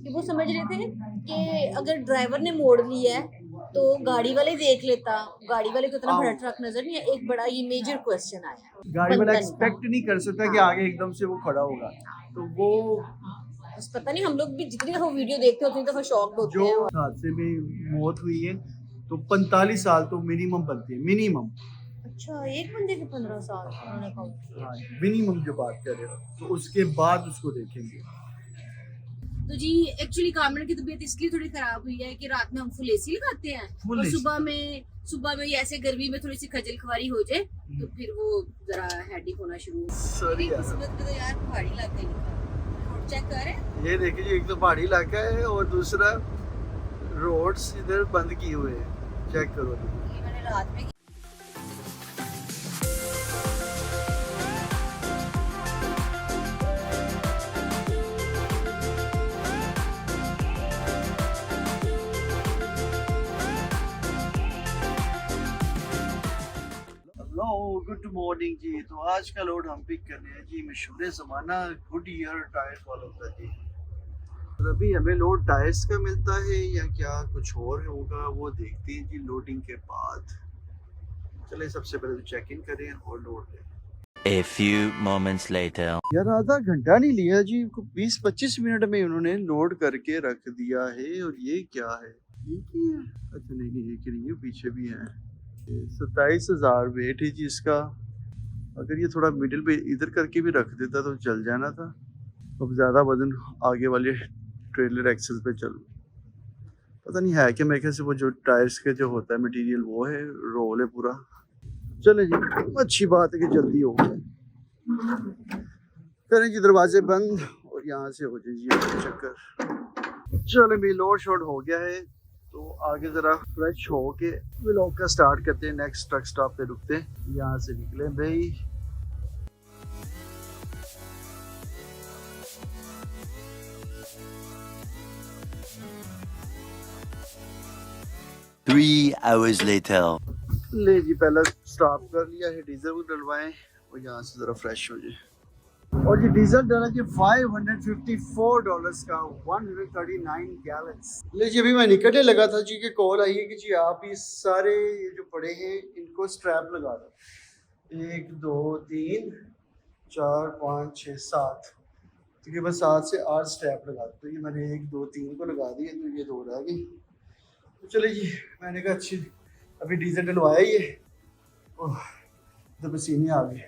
कि वो समझ रहे थे कि अगर ड्राइवर ने मोड़ लिया है तो गाड़ी वाले देख लेता, गाड़ी वाले को इतना बड़ा ट्रक नजर नहीं है। एक बड़ा ये मेजर क्वेश्चन आया, गाड़ी वाला बनता नहीं एक्सपेक्ट नहीं कर सकता कि आगे एकदम से वो खड़ा होगा, तो वो बस पता नहीं, हम लोग भी जितनी दफा वीडियो देखते हैं उतनी दफा शॉक होते जो हैं। हादसे में मौत हुई है तो 45 साल तो मिनिमम बनती है, मिनिमम। अच्छा, एक बंदे के 15 साल उन्होंने काउंट किया। हाँ, मिनिमम जो बात कर रहे हो, तो उसके बाद उसको देखेंगे। तो जी एक्चुअली कामन की तबीयत इसलिए थोड़ी खराब हुई है कि रात में हम फुल एसी लगाते हैं फुल और AC। सुबह में ये ऐसे गर्मी में थोड़ी सी खजल खुआरी हो जाए तो फिर वो जरा हेडेक होना शुरू हो। सॉरी यार। किस्मत में तो यार पहाड़ी इलाका ही लिखा रोड चेक कर रहे हैं। ये देखिए जी, एक तो पहाड़ी इलाका है और दूसरा रोड्स इधर बंद किए हुए हैं, चेक करो। ये मैंने रात में हेलो, गुड मॉर्निंग जी। तो आज का लोड हम पिक करने हैं जी मशहूर ज़माना गुडईयर टायर वालों का जी। और अभी हमें लोड टायर्स का मिलता है या क्या कुछ और होगा, वो देखते हैं जी लोडिंग के बाद। चले सबसे पहले तो चेक इन करें और लोड लें। A few moments later. यार आधा घंटा नहीं लिया जी, 20-25 मिनट में उन्होंने लोड करके रख दिया है। और ये क्या है, ये क्या है? अच्छा नहीं नहीं, ये कि नहीं, ये पीछे भी है। 27,000 वेट है जी इसका। अगर ये थोड़ा मिडिल पे इधर करके भी रख देता तो चल जाना था। अब ज़्यादा वजन आगे वाले ट्रेलर एक्सेल पे चल, पता नहीं है कि मेरे ख्याल से वो जो टायर्स के जो होता है मटेरियल वो है, रोल है पूरा। चले जी, अच्छी बात है कि जल्दी हो गया। करें जी दरवाजे बंद और यहाँ से हो जाए जी चक्कर। चले भी लोड शॉट हो गया है, तो आगे ज़रा फ्रेश हो के व्लॉग का स्टार्ट करते हैं। नेक्स्ट ट्रक स्टॉप पे रुकते हैं, यहाँ से निकले भाई। Three hours later. ले जी, पहला स्टॉप कर लिया है, डीजल को डलवाएं और यहाँ से ज़रा फ्रेश हो जाए। और ये डीजल डाला जी $554 का 139 गैलन्स। ले जी, अभी मैं निकलने लगा था जी कि कॉल आई है कि जी आप ये सारे ये जो पड़े हैं इनको स्ट्रैप लगा दो। 1 2 3 4 5 6 7, तकरीबन 7 से 8 स्ट्रैप लगा दो। तो ये मैंने 1 2 3 को लगा दिए, तो ये 2 रह गई। तो चले जी, मैंने कहा अच्छी, अभी डीजल डलवाया ही है, तो पसीने आ गए।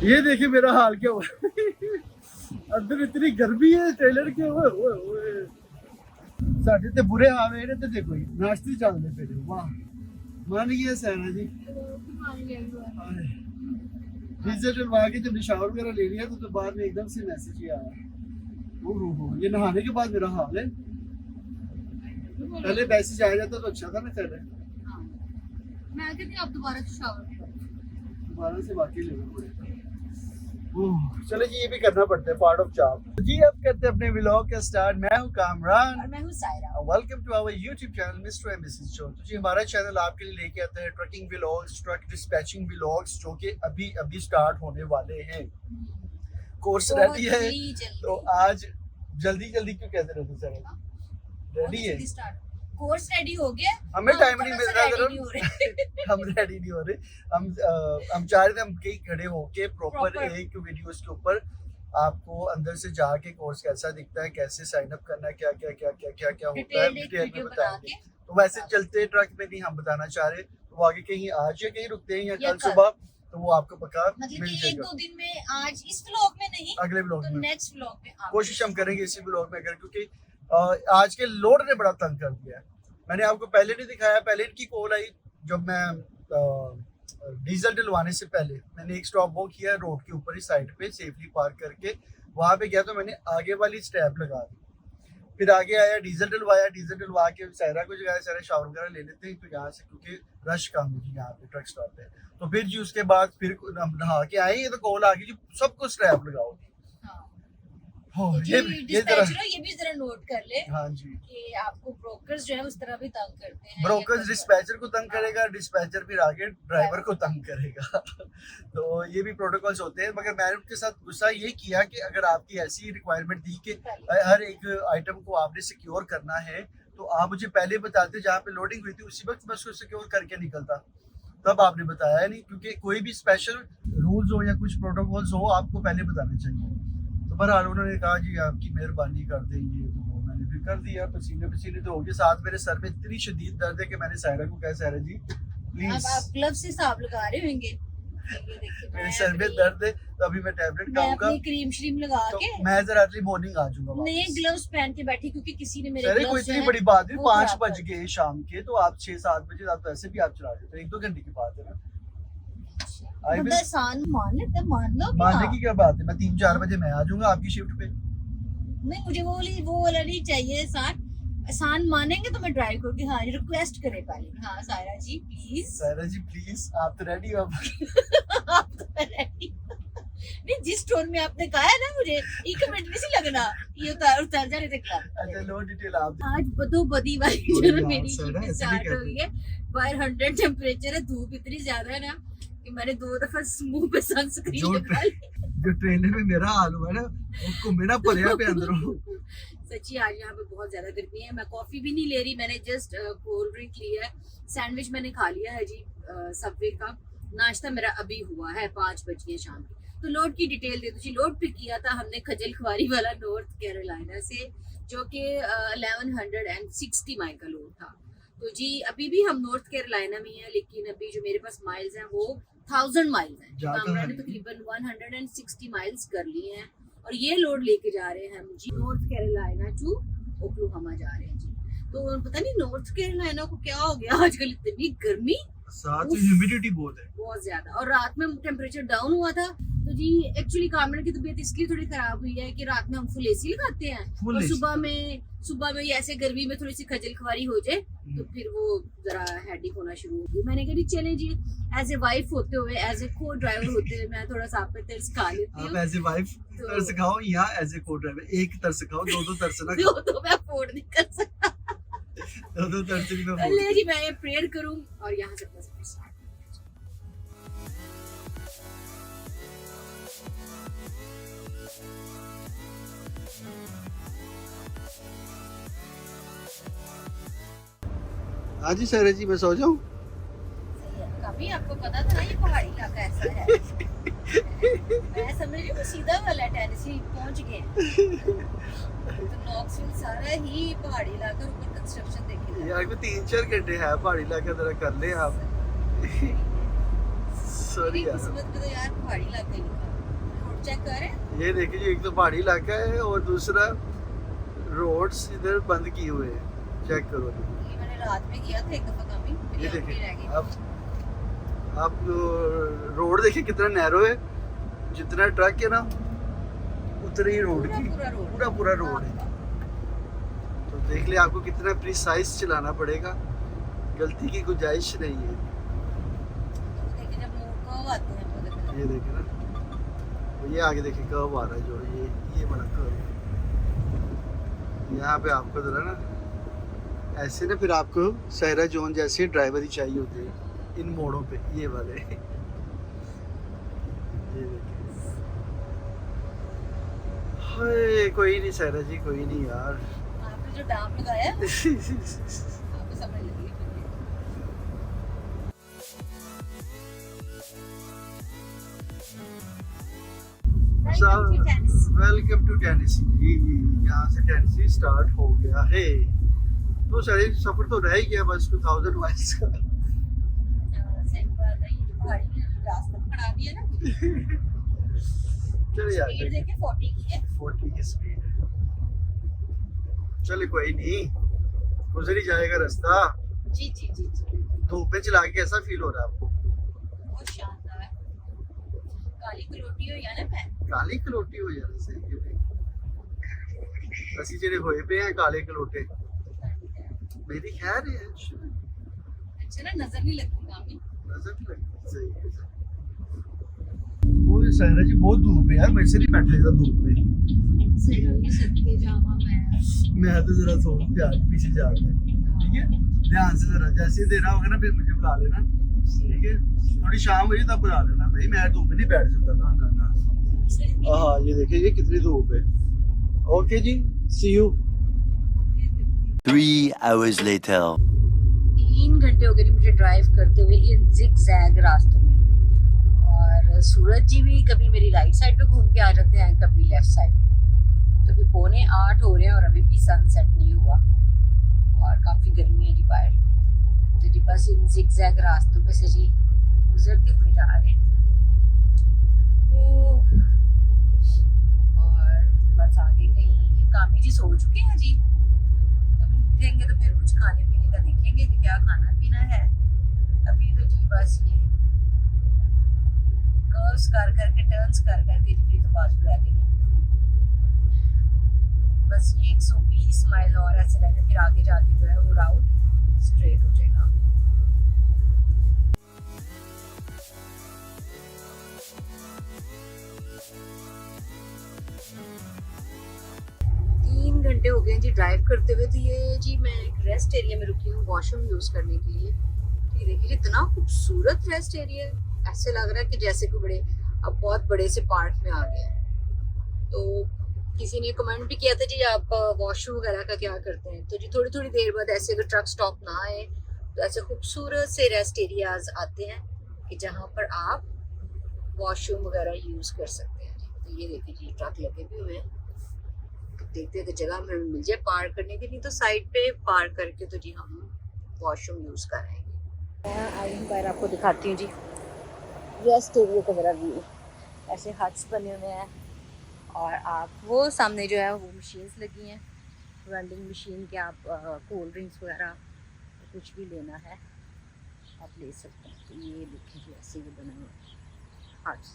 ये देखिए मेरा हाल क्या हुआ अंदर इतनी गर्मी है ट्रेलर के। साढ़े ते बुरे हाल है ते देखो ही नाश्ते चलने पे। वाह, मान गया सहना जी। डीजल डलवा के जब शावर वगैरह ले लिया तो बाद में एकदम से मैसेज ही आया। ये नहाने के बाद मेरा हाल है। पहले मैसेज आ जाता तो अच्छा था ना। चले मैं कहती हूं आप दोबारा से शावर से बाकी लेना पड़ेगा। चलो जी, ये भी करना पड़ता है, पार्ट ऑफ जॉब जी। अब करते हैं अपने व्लॉग का स्टार्ट। मैं हूं कामरान और मैं हूं Saira. Welcome to our YouTube channel Mr and Mrs show. तो जी हमारा चैनल आपके लिए लेके आता है trucking vlogs, truck dispatching vlogs, जो कि अभी अभी स्टार्ट होने वाले हैं। कोर्स रेडी है, तो आज जल्दी जल्दी क्यों कहते रहते सर? रेडी है, कोर्स रेडी हो गया, हमें टाइम नहीं मिल रहा। हम रेडी नहीं हो रहे। हम चाह रहे थे हम कहीं खड़े होके प्रॉपर एक वीडियोस के ऊपर आपको अंदर से जाके कोर्स कैसा दिखता है, कैसे साइन अप करना है, क्या क्या क्या क्या क्या क्या होता है डिटेल में बताएंगे। तो वैसे चलते ट्रक में नहीं हम बताना चाह रहे, तो आगे कहीं आज या कहीं रुकते हैं या कल सुबह, तो वो आपको पक्का मतलब मिल कि जाएगा। 1-2 दिन में, आज इस व्लॉग में नहीं, अगले व्लॉग तो में नेक्स्ट व्लॉग में कोशिश हम करेंगे इसी व्लॉग में अगर, क्योंकि आज के लोड ने बड़ा तंग कर दिया है। मैंने आपको पहले नहीं दिखाया, पहले इनकी कॉल आई जब मैं डीजल डलवाने से पहले मैंने एक स्टॉप वो किया रोड के ऊपर ही साइड पे सेफली पार्क करके, वहाँ पे गया तो मैंने आगे वाली स्टैप लगा दी। फिर आगे आया, डीजल डलवाया, डीजल डलवा के सायरा को जगह सारा शावर वगैरह ले लेते हैं, तो यहाँ से क्योंकि रश कम है यहाँ पे ट्रक स्टॉप पे। तो फिर जी उसके बाद फिर हम नहा के आए, ये तो कॉल आ गई जी सबको स्ट्रैप लगाओ। हो जी ये डिस्पैचर जरा ये भी जरा नोट कर ले हाँ जी कि आपको ब्रोकर्स जो है उस तरह भी तंग करते हैं ब्रोकर डिस्पैचर को तंग हाँ। करेगा, डिस्पैचर फिर आगे ड्राइवर को तंग करेगा तो ये भी प्रोटोकॉल्स होते हैं। मगर मैंने उनके साथ गुस्सा ये किया कि अगर आपकी ऐसी रिक्वायरमेंट थी कि हर एक आइटम को आपने सिक्योर करना है तो आप मुझे पहले बताते, जहाँ पे लोडिंग हुई थी उसी वक्त मैं उसको सिक्योर करके निकलता। तब आपने बताया नहीं, क्योंकि कोई भी स्पेशल रूल्स हो या कुछ प्रोटोकॉल्स हो आपको पहले बताने चाहिए। तो बहरहाल उन्होंने कहा जी आपकी मेहरबानी कर देंगे, तो मैंने फिर कर दिया। पसीने पसीने तो हो गए, साथ मेरे सर में इतनी शदीद दर्द है कि मैंने सायरा को कहा सायरा जी अब प्लीज, आप ग्लव से साफ लगा रहे होंगे। ये देखिए, मेरे सर में दर्द है तो अभी मैं टैबलेट मैं खाऊंगा, अपनी क्रीम श्रीम लगा तो के मैं जरा अर्ली मॉर्निंग आ जाऊंगा नए वापस। ग्लव्स पहन के बैठी, क्योंकि किसी ने मेरे सर कोई ग्लव्स जो इतनी है बड़ी बात नहीं, वो 5 खराब बज कर गए शाम के, तो आप 6-7 बजे आप तो ऐसे भी आप चला देते हो, 1-2 घंटे की बात है ना। आई बंदा विल एहसान मान लेता है, मान लो मानने क्या? की क्या बात है, मैं 3-4 बजे मैं आ जाऊंगा आपकी शिफ्ट पे। नहीं मुझे वो वाला नहीं चाहिए एहसान। एहसान मानेंगे तो मैं ड्राइव करके हाँ रिक्वेस्ट करे पहले, हाँ सायरा जी प्लीज सायरा जी प्लीज, आप तो रेडी हो आप तो ready। नहीं जिस टोन में आपने कहा है ना, मुझे 1 मिनट नहीं सी लगना ये उतार जाने तक का। अच्छा लो डिटेल आप आज बदो बदी वाली कोई जो यार, मेरी सायरा, ऐसे स्टार्ट नहीं हो गई है। बाहर 100 टेम्परेचर है, धूप इतनी ज्यादा है ना कि मैंने 2 दफा मुंह पे सनस्क्रीन जो लगा ली। जो ट्रेन में मेरा हाल हुआ है ना वो घूमे ना पलिया पे अंदरों। सच्ची आज यहाँ पे बहुत ज्यादा गर्मी है। मैं कॉफी भी नहीं ले रही, मैंने जस्ट कोल्ड ड्रिंक लिया है। सैंडविच मैंने खा लिया है जी सबवे का। नाश्ता मेरा अभी हुआ है, 5 बज गए शाम के। तो लोड की डिटेल दे दो जी। लोड पिक किया था हमने खजल खुआरी वाला नॉर्थ कैरोलिना से, जो कि 1160 माइल का लोड था। तो जी अभी भी हम नॉर्थ कैरोलिना में हैं, लेकिन अभी जो मेरे पास माइल्स हैं वो 1000 माइल्स हैं। ज्यादा कामरा ने है। तकरीबन 160 माइल्स कर लिए हैं और ये लोड लेके जा रहे हैं हम जी नॉर्थ कैरोलिना टू ओक्लाहोमा जा रहे हैं जी। तो पता नहीं नॉर्थ कैरोलिना को क्या हो गया आजकल, इतनी गर्मी साथ में ह्यूमिडिटी बहुत है। बहुत ज्यादा। और रात में टेम्परेचर डाउन हुआ था। तो जी एक्चुअली कामरा की तबीयत इसलिए थोड़ी खराब हुई है कि रात में हम फुल एसी लगाते हैं Full और AC? सुबह में ये ऐसे गर्मी में थोड़ी सी खजल खुआरी हो जाए तो फिर वो जरा हेडेक होना शुरू हो गई। मैंने कहा चले जी एज ए वाइफ होते हुए, एज ए को ड्राइवर होते हुए मैं थोड़ा सा आप पे तरस खा लेती आप हूँ। एज ए वाइफ तो- तरस खाओ या एज ए को ड्राइवर एक तरस खाओ, दो तरस ना जो खाओ। तो मैं अफोर्ड नहीं कर सकता। दो तरस भी मैं ले जी मैं ये प्रेयर करूँ और यहाँ से अपना सफर स्टार्ट। हाँ जी सायरा जी मैं सो जाऊँ। कभी आपको पता था ना ये पहाड़ी इलाका ऐसा है। मैं समझ रही हूँ सीधा वाला टेनेसी पहुंच गए हैं। तो नॉक्सविल सारा ही पहाड़ी इलाका, ऊपर कंस्ट्रक्शन देखे यार को 3-4 घंटे है पहाड़ी इलाका, जरा कर ले आप। सॉरी यार। किस्मत में तो यार पहाड़ी इलाका ही लिखा। रोड चेक कर रहे हैं। ये देखिए एक तो पहाड़ी इलाका है और दूसरा रोड्स इधर बंद किए हुए हैं, चेक करो। ये मैंने रात में किया था एक दफा कभी, मेरी ये आंखें देखिए रह गई। आप रोड देखिए कितना नैरो है, जितना ट्रक है ना उतनी ही रोड की पूरा रोड पूरा रोड है। तो देख ले आपको कितना प्रिसाइज चलाना पड़ेगा, गलती की गुंजाइश नहीं है। देखिए जब मोड़ को आते हैं तो देखो ये देखे ना, तो ये आगे देखिए कर्व आ रहा है, जो ये बड़ा कर्व है। यहाँ पे आपको जरा ना ऐसे ना फिर आपको सहरा जोन जैसे ड्राइवर ही चाहिए होते हैं इन मोड़ों पे, ये वाले। ये देखिए हाय, कोई नहीं सहरा जी, कोई नहीं यार। आपने जो डाम लगाया है, आपको समझ लगी है फिर। Welcome to Tennessee। Welcome to Tennessee. यहाँ से टेनेसी स्टार्ट हो गया है। तो सारे सफर तो रह ही गया बस 2000 माइल्स का। सही बात है, ये जो पहाड़ी ने रास्ता बना दिया ना। चलो यार स्पीड देखे 40 की है। 40 की स्पीड। चले कोई नहीं, गुजर ही जाएगा रास्ता। जी जी जी जी धूप में चला के कैसा फील हो रहा है आपको? बहुत शानदार। काली कलोटी हो या ना मैं काली कलोटी हो यार, सही है भाई। ਅਸੀਂ ਜਿਹੜੇ ਹੋਏ ਪਏ ਆ ਕਾਲੇ ਕਲੋਟੇ, मेरी खैर है। अच्छा ना नजर नहीं लगती काफी। नजर नहीं लगती, सही है। वो सायरा जी बहुत धूप है यार, मेरे से नहीं बैठा जाता धूप में। सदके जावा मैं तो जरा सो के आगे पीछे जा रहा है, ठीक है, ध्यान से जरा, जैसे ही देना होगा ना फिर मुझे बुला लेना, ठीक है। थोड़ी शाम हुई तब बुला लेना भाई, मैं धूप में नहीं बैठ सकता था ना। हाँ ये देखिए ये कितनी धूप है। ओके जी, सी यू। 3 hours later. 3 घंटे हो गए जी मुझे ड्राइव करते हुए इन जिग-जैग रास्तों में, और सूरज जी भी कभी मेरी राइट साइड पे घूम के आ जाते हैं, कभी लेफ्ट साइड। तो अभी 7:45 हो रहे हैं और अभी भी सनसेट नहीं हुआ और काफ़ी गर्मी है जी बाहर। तो जी बस इन जिग-जैग रास्तों पे से जी गुजरते हुए जा रहे हैं। और बस आगे कहीं कामी जी सो चुके हैं जी, उठेंगे तो फिर कुछ खाने पीने का देखेंगे कि क्या खाना पीना है। अभी तो जी बस ये कर्व्स कर करके टर्न्स कर करके जी तो बाजू रह गई है। बस ये 120 माइल और ऐसे रहने, फिर आगे जाके जो है वो राउट स्ट्रेट हो जाएगा। तीन घंटे हो गए जी ड्राइव करते हुए। तो ये जी मैं एक रेस्ट एरिया में रुकी हूँ वॉशरूम यूज करने के लिए। ये देखिए इतना खूबसूरत रेस्ट एरिया है, ऐसे लग रहा है कि जैसे कोई बड़े अब बहुत बड़े से पार्क में आ गए हैं। तो किसी ने कमेंट भी किया था जी आप वॉशरूम वगैरह का क्या करते हैं। तो जी थोड़ी थोड़ी देर बाद ऐसे अगर ट्रक स्टॉप ना आए तो ऐसे खूबसूरत से रेस्ट एरियाज आते हैं कि जहाँ पर आप वॉशरूम वगैरह यूज कर सकते हैं। तो ये देखिए जी ट्रक लगे भी हुए हैं, देखते हैं कि जगह हमें मिल जाए पार्क करने की, नहीं तो साइड पे पार्क करके तो जी हम वॉशरूम यूज करेंगे। मैं आई हूँ बाहर, आपको दिखाती हूँ जी रेस्ट एरिया का मेरा व्यू। ऐसे हट्स बने हुए हैं और आप वो सामने जो है वो मशीन्स लगी हैं, वेंडिंग मशीन के आप कोल्ड ड्रिंक्स वगैरह कुछ भी लेना है आप ले सकते हैं। तो ये देखिए ऐसे ही बने हुए huts.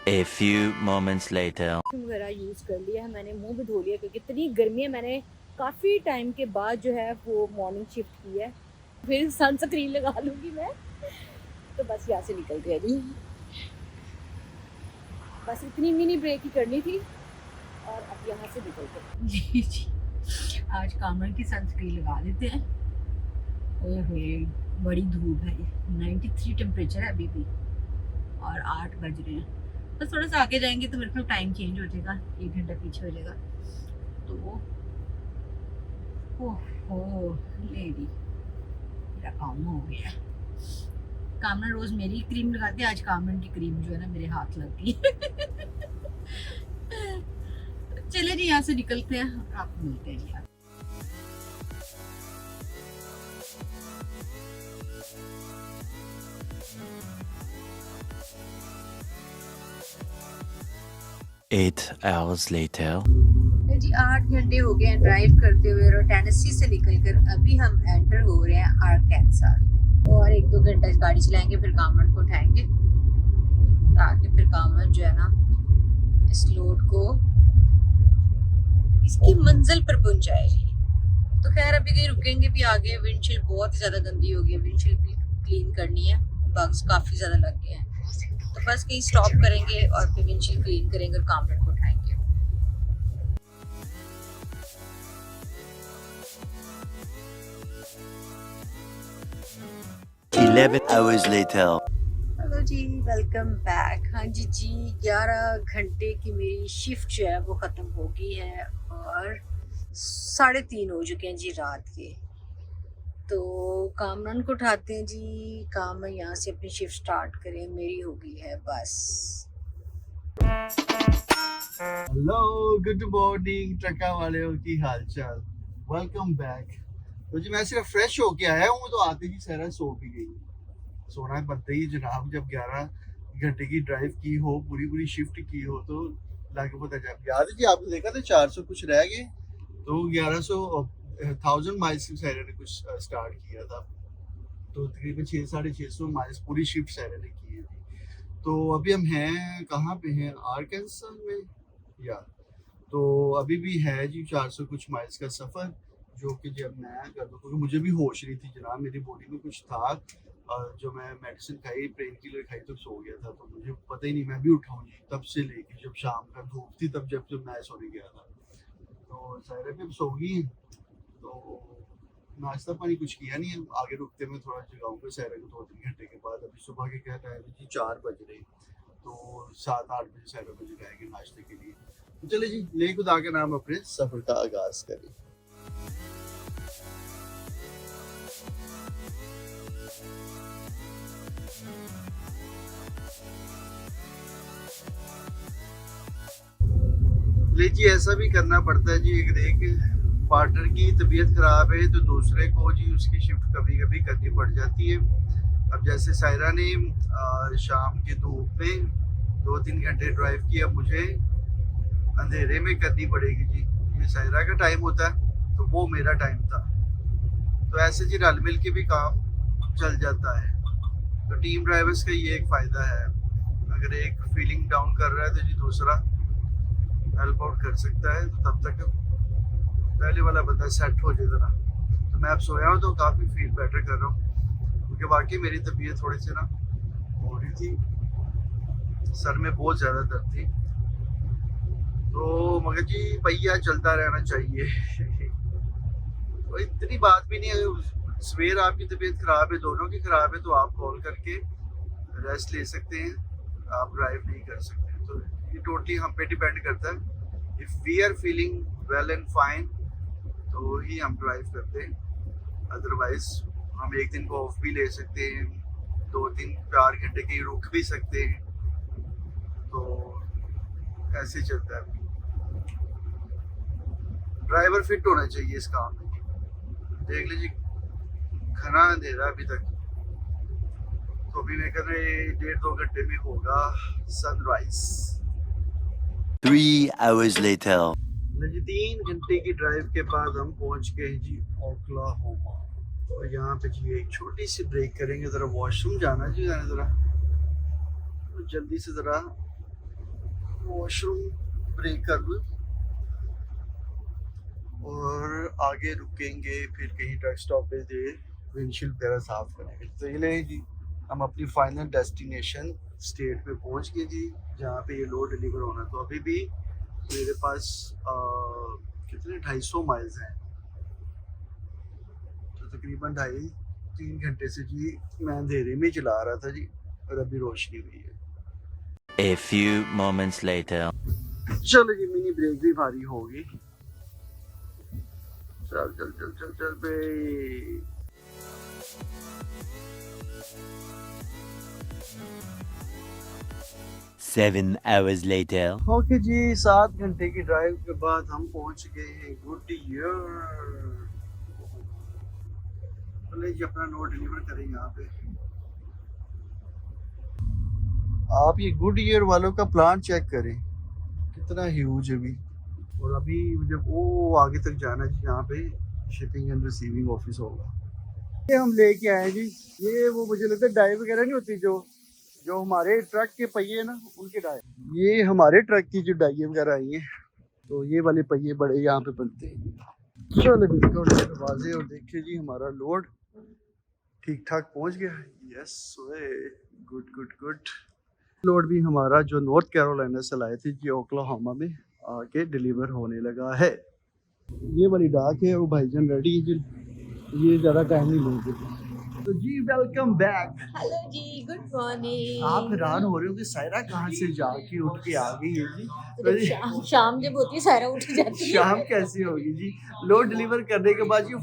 A few moments later. वगैरह यूज़ कर लिया है मैंने, मुंह भी धो लिया क्योंकि इतनी गर्मी है। मैंने काफ़ी टाइम के बाद जो है वो मॉर्निंग शिफ्ट की है, फिर सनस्क्रीन लगा लूँगी मैं। तो बस यहाँ से निकल गया जी, बस इतनी मिनी ब्रेक ही करनी थी और अब यहाँ से निकल गए जी जी। आज कामन की सनस्क्रीन लगा लेते हैं। ओए बड़ी धूप है, 93 टेम्परेचर है अभी भी और 8 बज रहे हैं। बस थोड़ा सा आगे जाएंगे तो मेरे को टाइम चेंज हो जाएगा, 1 घंटा पीछे हो जाएगा। तो ओहो लेडी मेरा काम हो गया है। कामना रोज मेरी क्रीम लगाती है, आज कामन की क्रीम जो है ना मेरे हाथ लगती है। चले जी यहाँ से निकलते हैं, आपको मिलते हैं यार। Eight hours later. जी 8 घंटे हो गए हैं ड्राइव करते हुए और टेनेसी से निकलकर अभी हम एंटर हो रहे हैं आर्कांसास। और 1-2 घंटा गाड़ी चलाएंगे, फिर कामन को उठाएंगे ताकि फिर कामन जो है ना इस लोड को इसकी मंजिल पर पहुंच जाए जी। तो खैर अभी कहीं रुकेंगे भी आगे, विंडशील्ड बहुत ही ज़्यादा गंदी हो गई है, विंडशील्ड भी क्लीन करनी है, बग्स काफ़ी ज़्यादा लग गए हैं। तो बस कहीं स्टॉप करेंगे और फिर विंडशील्ड क्लीन करेंगे और कामन को उठाएंगे। 11 hours later. हेलो जी, वेलकम बैक। हाँ जी 11 घंटे की मेरी शिफ्ट जो है वो ख़त्म हो गई है और 3:30 हो चुके हैं जी रात के। तो कामरान को उठाते हैं जी, काम यहाँ से अपनी शिफ्ट स्टार्ट करें, मेरी हो गई है बस। हेलो गुड मॉर्निंग ट्रका वाले की हाल चाल, वेलकम बैक। तो जी मैं सिर्फ फ्रेश होके आया हूँ, तो आते ही सारा सो भी गई। सोना बनता ही जनाब, जब 11 घंटे की ड्राइव की हो, पूरी शिफ्ट की हो तो लाके पता जब याद है जी आपने देखा था 400 कुछ रह गए, तो 1000 माइल्स से सारे ने कुछ स्टार्ट किया था, तो तकरीबन 600-650 माइल्स पूरी शिफ्ट सारे ने की है। तो अभी हम हैं कहाँ पे हैं, आर्कांसास में या, तो अभी भी है जी 400 कुछ माइल्स का सफ़र, जो कि जब मैं कर दूँ, क्योंकि मुझे भी होश नहीं थी जनाब, मेरी बॉडी में कुछ था जो मैं मेडिसिन खाई पेन किलर खाई तो सो गया था, तो मुझे पता ही नहीं, मैं भी उठा हूँ जी तब से लेके जब शाम का धूप थी तब जब मैं सोने गया था। तो सायरा भी अब सो गई हैं, तो नाश्ता पानी कुछ किया नहीं है, आगे रुकते मैं थोड़ा जगाऊंगा सायरा को 2-3 घंटे के बाद। अभी सुबह के क्या टाइम है जी, 4 बज रहे, तो 7-8 बजे सायरा को जगाएंगे नाश्ते के लिए। तो चले जी, ले खुदा के नाम अपने सफर का आगाज करें। ले जी, ऐसा भी करना पड़ता है जी, एक देख पार्टनर की तबीयत खराब है तो दूसरे को जी उसकी शिफ्ट कभी कभी करनी पड़ जाती है। अब जैसे सायरा ने शाम की धूप में 2-3 घंटे ड्राइव किया, मुझे अंधेरे में करनी पड़ेगी जी। ये सायरा का टाइम होता है तो वो मेरा टाइम था, तो ऐसे जी रल मिल के भी काम चल जाता है। तो टीम ड्राइवर्स का ये एक फ़ायदा है, अगर एक फीलिंग डाउन कर रहा है तो जी दूसरा हेल्प आउट कर सकता है, तो तब तक पहले वाला बंदा सेट हो जाए ज़रा। तो मैं अब सोया हूँ तो काफ़ी फील बेटर कर रहा हूँ, क्योंकि वाकई मेरी तबीयत थोड़ी सी ना हो रही थी, सर में बहुत ज़्यादा दर्द थी। तो मगर जी भैया चलता रहना चाहिए तो इतनी बात भी नहीं है। सवेर आपकी तबीयत ख़राब है, दोनों की ख़राब है, तो आप कॉल करके रेस्ट ले सकते हैं, आप ड्राइव नहीं कर सकते। तो ये टोटली हम पे डिपेंड करता है। If we are feeling well and fine तो ही हम ड्राइव करते हैं, अदरवाइज हम एक दिन को ऑफ भी ले सकते हैं, 2-3-4 घंटे के रुक भी सकते हैं, तो ऐसे चलता है। ड्राइवर फिट होना चाहिए इस काम में। देख लीजिए घना अंधेरा अभी तक, तो अभी मैं कर रहे 1.5-2 घंटे में होगा सनराइज। 3 hours later. जी 3 घंटे की ड्राइव के बाद हम पहुंच गए जी ओक्लाहोमा। और यहाँ पे जी एक छोटी सी ब्रेक करेंगे, ज़रा वॉशरूम जाना जी, ज़रा तो जल्दी से ज़रा वॉशरूम ब्रेक कर लूँ और आगे रुकेंगे, फिर कहीं ट्रक स्टॉप पे दे विंडशील्ड वगैरह साफ करेंगे। तो ये ले जी, हम अपनी फाइनल डेस्टिनेशन स्टेट पे पहुंच गए जी, जहाँ पे ये लोड डिलीवर होना। तो अभी भी मेरे पास कितने 250 माइल्स हैं, तो तकरीबन 2.5-3 घंटे से जी मैं अंधेरे में चला रहा था जी, और अभी रोशनी हुई है। A few moments later. चलो जी, मिनी ब्रेक भी भारी होगी। चल चल चल चल चल बे। 7 hours later. ओके जी, 7 घंटे की ड्राइव के बाद हम पहुंच गए हैं गुडियर। चलिए जी, अपना नोट डिलीवर करें यहाँ पे। आप ये गुडियर वालों का प्लान चेक करें, कितना ह्यूज है अभी। और अभी जब वो आगे तक जाना जी, यहाँ पे शिपिंग एंड रिसीविंग ऑफिस होगा। ये हम लेके आए जी, ये वो मुझे लगता है डाई वगैरह नहीं होती, जो हमारे ट्रक के पहिए ना उनके डाई, ये हमारे ट्रक की जो डाई वगैरह आई हैं, तो ये वाले पहिए बड़े यहाँ पे बनते हैं। चलो दरवाजे और देखिए जी, हमारा लोड ठीक ठाक पहुँच गया। Yes good good good. Load भी हमारा जो नॉर्थ कैरोलिना से लाए थे जी ओक्लाहोमा में आके डिलीवर होने लगा है। ये वाली डाक है, वो भाईजान रेडी है जी, ये ज़्यादा टाइम नहीं लेंगे। तो जी वेलकम बैक। हेलो जी, गुड मॉर्निंग। आप हैरान हो रहे हो कि सायरा कहाँ से जाके उठ के आ गई है जी। तो शाम जब होती है सायरा उठ जाती है। शाम कैसी होगी जी, लोड डिलीवर करने के बाद जी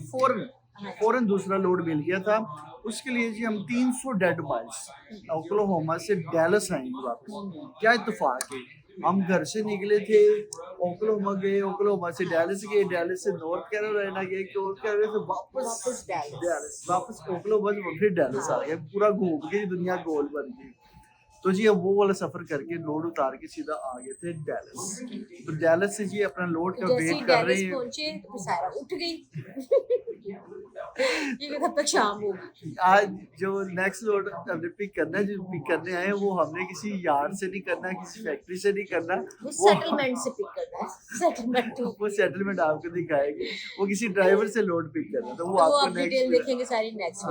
फौरन दूसरा लोड मिल गया था। उसके लिए जी हम 300 डेड माइल्स ओक्लाहोमा से डैलस आएंगे वापस। क्या इत्तेफाक है, हम घर से निकले थे, ओक्लाहोमा गए, ओक्लाहोमा से डैलस गए, डैलस से नॉर्थ कैरोलिना गए, नॉर्थ कैरोलिना से वापस डैलस, वापस ओक्लाहोमा, फिर डैलस आ गए। पूरा घूम के दुनिया गोल बन गई। तो जी अब वो वाला सफर करके लोड उतार के सीधा आ गए थे डैलस। तो डैलस से जी अपना लोड का वेट कर रहे हैं। पहुंचे तो सायरा उठ गई। ये कब तक शाम होगी। आज जो नेक्स्ट लोड हमने पिक करना है, जो पिक करने आए हैं, वो हमने किसी यार्ड से नहीं करना, किसी फैक्ट्री से नहीं करना, वो सेटलमेंट से पिक करना है। सेटलमेंट वो सेटलमेंट आपको दिखाएंगे, वो किसी ड्राइवर से लोड पिक करना, तो वो तो आपको आप डिटेल देखेंगे सारी नेक्स्ट।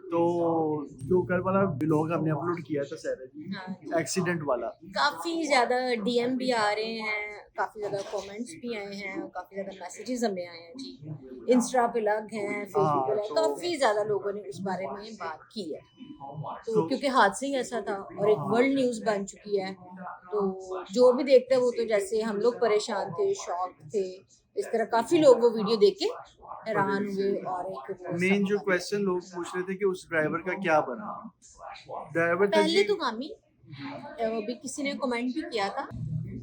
तो जो कल वाला ब्लॉग हमने अपलोड किया था सारा जी, हाँ। एक्सीडेंट वाला, काफी ज्यादा डीएम भी आ रहे हैं, काफी ज्यादा कमेंट्स भी आए हैं और काफी ज्यादा मैसेजेस हमें आए हैं जी। इंस्टा पे लग हैं, फेसबुक पे लग, तो- काफी ज्यादा लोगों ने उस बारे में बात की है। तो तो- क्योंकि हादसा ही ऐसा था और एक वर्ल्ड न्यूज बन चुकी है, तो जो भी देखते हैं वो तो जैसे हम लोग परेशान थे, शॉक थे, इस तरह काफी लोग वो वीडियो देख के हैरान हुए। और एक वो मेन सब जो क्वेश्चन लोग पूछ रहे थे कि उस ड्राइवर का क्या बना। ड्राइवर था पहले जी, तो कामी अभी किसी ने कमेंट भी किया था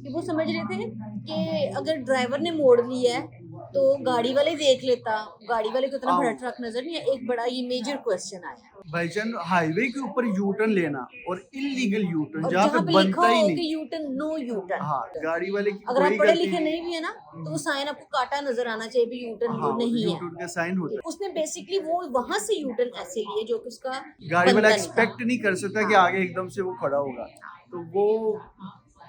कि वो समझ रहे थे कि अगर ड्राइवर ने मोड़ लिया है तो गाड़ी वाले देख लेता, गाड़ी वाले को इतना बड़ा हाँ। ट्रक नजर नहीं है। एक बड़ा ये मेजर क्वेश्चन आया भाईजान हाईवे के ऊपर यू टर्न लेना और इलीगल यू टर्न और जहाँ जहाँ पे पे लिखा बनता ही हो कि नहीं। U turn, no U turn. हाँ, गाड़ी वाले की अगर आप कोई पढ़े गलती लिखे नहीं भी है ना तो वो साइन आपको काटा नजर आना चाहिए भी यू टर्न हाँ, नहीं यू है। टर्न का साइन होता है। उसने बेसिकली वो वहां से यू टर्न ऐसे लिए जो कि उसका गाड़ी वाला बनता नहीं था। एक्सपेक्ट नहीं कर सकता कि आगे एकदम से वो खड़ा होगा, तो वो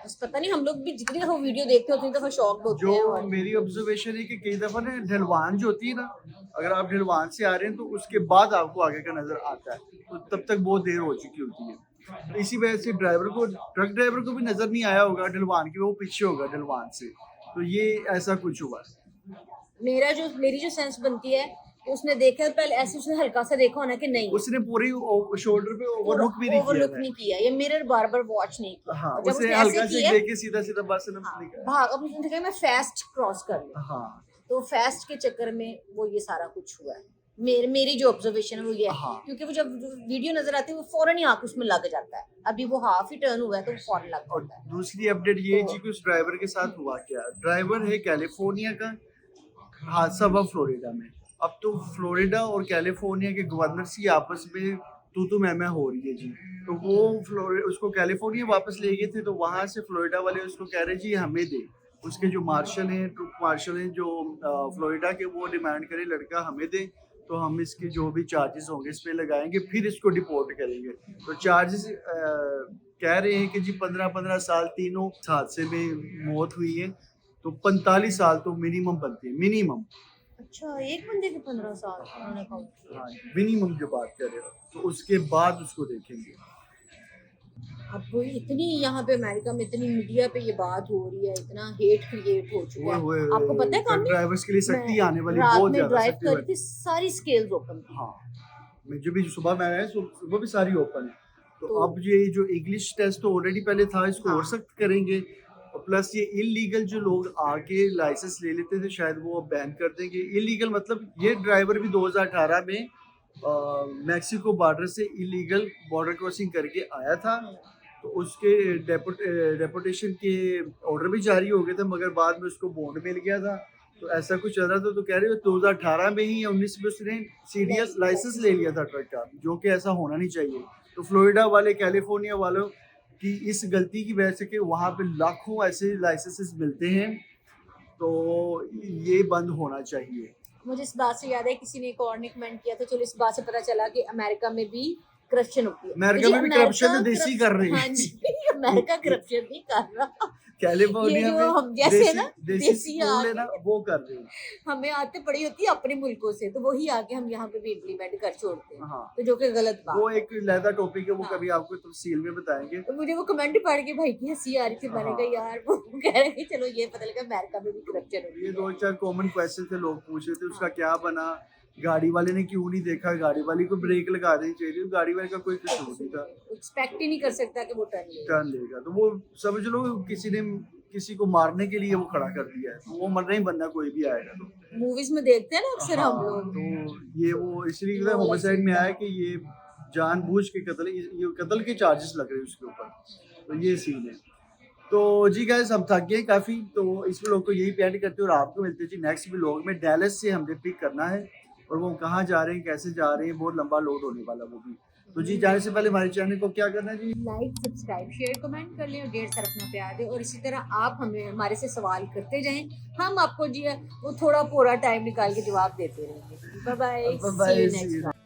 बस पता नहीं, हम लोग भी जितनी दफा वीडियो देखते हैं उतनी दफा शॉक होते जो हैं। और मेरी ऑब्जर्वेशन है कि कई दफा ना ढलवान जो होती है ना, अगर आप ढलवान से आ रहे हैं तो उसके बाद आपको आगे का नजर आता है, तो तब तक बहुत देर हो चुकी होती है। तो इसी वजह से ड्राइवर को, ट्रक ड्राइवर को भी नजर नहीं आया होगा ढलवान की, वो पीछे होगा ढलवान से, तो ये ऐसा कुछ हुआ। मेरी जो सेंस बनती है कि उसने देखा पहले ऐसे, उसने हल्का सा देखा होना कि नहीं, उसने पूरी शोल्डर पे ओवरलुक भी नहीं ओवरलुक किया नहीं किया, ये मिरर बार बार वॉच नहीं किया। हाँ, और जब उसने उसने हल्का ऐसे से किया, देख के सीधा सीधा बस ने हाँ, निकाला। भाग, अब उसने देखा मैं फास्ट क्रॉस कर लूं, हाँ तो फास्ट के चक्कर में वो ये सारा कुछ हुआ है। मेरी जो ऑब्जर्वेशन है वो ये है, हाँ। क्योंकि वो जब वीडियो नजर आती है वो फौरन ही आंख उसमें लग जाता है। अभी वो हाफ ही टर्न हुआ है तो वो फौरन लग और जाता है। दूसरी अपडेट ये जी कि उस ड्राइवर के साथ हुआ क्या। ड्राइवर है कैलिफोर्निया का, हादसा हुआ फ्लोरिडा में। अब तो फ्लोरिडा और कैलिफोर्निया के गवर्नर से आपस में तू मैं हो रही है जी। तो वो उसको कैलिफोर्निया वापस ले गए थे, तो वहां से फ्लोरिडा वाले उसको कह रहे जी हमें दे। उसके जो मार्शल हैं, ट्रुप मार्शल हैं जो फ्लोरिडा के, वो डिमांड करे लड़का हमें दे, तो हम इसके जो भी चार्जेस होंगे इस पे लगाएंगे, फिर इसको डिपोर्ट करेंगे। तो चार्जेस कह रहे हैं कि जी 15 साल तीनों हादसे में मौत हुई है, तो 45 साल तो मिनिमम बनती है, मिनिमम। अच्छा, एक बंदे के 15 साल उन्होंने काउंट किया। हाँ, मिनिमम जो बात कर रहे हो, तो उसके बाद उसको देखेंगे। अब वो इतनी यहाँ पे अमेरिका में इतनी मीडिया पे ये बात हो रही है, इतना हेट क्रिएट हो चुका है। आपको पता है ट्रक कौन, ड्राइवर्स के लिए सख्ती आने वाली, रात बहुत में ज्यादा ड्राइव सख्ती कर वाली। रही थी, सारी स्केल्स ओपन थी। हाँ, मैं जो भी सुबह में आया सुबह भी सारी ओपन है। तो तो- अब ये जो इंग्लिश टेस्ट तो ऑलरेडी पहले था, इसको और हाँ। सख्त करेंगे। और प्लस ये इलीगल जो लोग आके लाइसेंस ले लेते थे, शायद वो अब बैन कर देंगे। इलीगल मतलब ये ड्राइवर भी 2018 में मैक्सिको बॉर्डर से इलीगल बॉर्डर क्रॉसिंग करके आया था, तो उसके डेपोटेशन के ऑर्डर भी जारी हो गए थे, मगर बाद में उसको बॉन्ड मिल गया था। तो ऐसा कुछ चल रहा था, तो कह रहे हो 2018 में ही या 19 में उसने सीडीएस लाइसेंस ले लिया था ट्रक का, जो कि ऐसा होना नहीं चाहिए। तो फ्लोरिडा वाले, कैलिफोर्निया वालों की इस गलती की वजह से कि वहाँ पे लाखों ऐसे लाइसेंसेस मिलते हैं, तो ये बंद होना चाहिए। मुझे इस बात से याद है, किसी ने एक और ने कमेंट किया था, चलो इस बात से पता चला कि अमेरिका में भी करप्शन होती है। अमेरिका तो में भी अमेरिका करप्शन तो देसी कर रही है। हाँ जी, अमेरिका करप्शन नहीं कर रहा। कैलिफोर्निया ये जो में हम जैसे देसी ना, देसी देसी स्कूल है आके- ना, वो कर रहे हैं। हमें आते पड़ी होती है अपने मुल्कों से, तो वही आके हम यहाँ पे भी इम्प्लीमेंट कर छोड़ते हैं। हाँ, तो जो कि गलत बात वो है। एक लहदा टॉपिक है, वो हाँ। कभी आपको तफसील में बताएंगे। तो मुझे वो कमेंट पढ़ के भाई की हंसी आ रही थी। मैंने हाँ। कहा यार, वो कह रहे हैं चलो ये पता लगा अमेरिका में भी करप्शन होती ये है। 2-4 कॉमन क्वेश्चन थे, लोग पूछ रहे थे उसका क्या बना, गाड़ी वाले ने क्यों नहीं देखा, गाड़ी वाले को ब्रेक लगा देनी चाहिए, गाड़ी वाले का कोई कसूर नहीं था, एक्सपेक्ट ही नहीं कर सकता कि वो टर्न ले। टर्न लेगा। तो वो समझ लो किसी ने किसी को मारने के लिए वो खड़ा कर दिया है, तो वो मरना ही बनना, कोई भी आएगा तो। मूवीज में देखते हैं ना अक्सर हम हाँ, लोग। तो ये वो इसलिए होमिसाइड में आया कि ये जानबूझ के कत्ल, ये कत्ल के चार्जेस लग रहे हैं उसके ऊपर, तो ये सीन है। तो जी गाइस, हम थक गए काफ़ी, तो इस व्लॉग को यही एंड करते हैं और आपको मिलते हैं जी नेक्स्ट व्लॉग में। डैलस से हमने पिक करना है, और वो कहाँ जा रहे हैं, कैसे जा रहे हैं, बहुत लंबा लोड होने वाला वो भी। तो जी जाने से पहले हमारे चैनल को क्या करना है जी, लाइक, सब्सक्राइब, शेयर, कमेंट कर लें और ढेर सारा अपना प्यार दें। और इसी तरह आप हमें हमारे से सवाल करते जाएं, हम आपको जी वो थोड़ा पूरा टाइम निकाल के जवाब देते रहेंगे। Bye bye, see you next time.